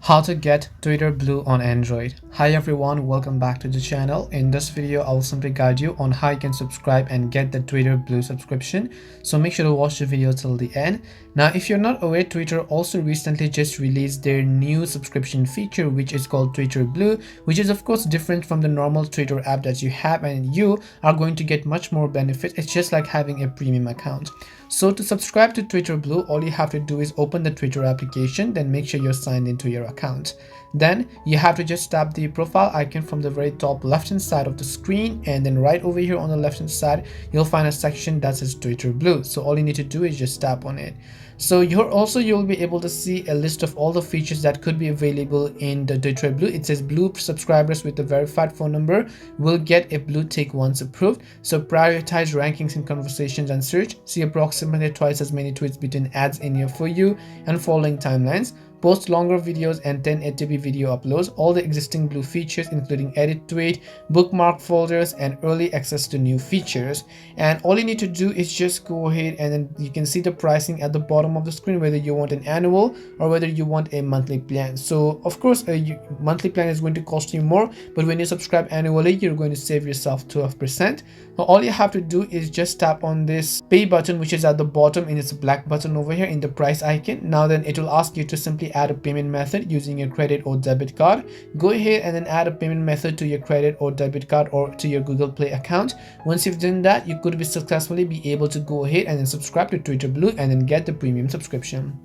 How to get Twitter Blue on Android. Hi everyone, welcome back to the channel. In this video, I will simply guide you on how you can subscribe and get the Twitter Blue subscription. So make sure to watch the video till the end. Now, if you're not aware, Twitter also recently just released their new subscription feature, which is called Twitter Blue, which is of course different from the normal Twitter app that you have, and you are going to get much more benefit. It's just like having a premium account. So to subscribe to Twitter Blue, all you have to do is open the Twitter application, then make sure you're signed into your account. Then you have to just tap the profile icon from the very top left hand side of the screen, and then right over here on the left hand side you'll find a section that says Twitter Blue. So all you need to do is just tap on it. So you'll be able to see a list of all the features that could be available in the Twitter Blue. It says Blue subscribers with a verified phone number will get a blue tick once approved. So prioritize rankings in conversations and search, see approximately twice as many tweets between ads in your For You and following timelines, post longer videos and 1080p video uploads, all the existing Blue features including edit tweet, bookmark folders, and early access to new features. And all you need to do is just go ahead and then you can see the pricing at the bottom of the screen, whether you want an annual or whether you want a monthly plan. So of course a monthly plan is going to cost you more, but when you subscribe annually you're going to save yourself 12%. Now all you have to do is just tap on this pay button, which is at the bottom in its black button over here in the price icon. Now then it will ask you to simply add a payment method using your credit or debit card. Go ahead and then add a payment method to your credit or debit card or to your Google Play account. Once you've done that, you could successfully be able to go ahead and then subscribe to Twitter Blue and then get the premium subscription.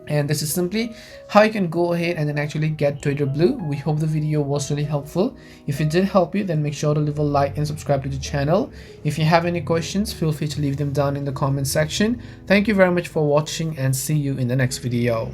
And this is simply how you can go ahead and then actually get Twitter Blue. We hope the video was really helpful. If it did help you, then make sure to leave a like and subscribe to the channel. If you have any questions, feel free to leave them down in the comment section. Thank you very much for watching and see you in the next video.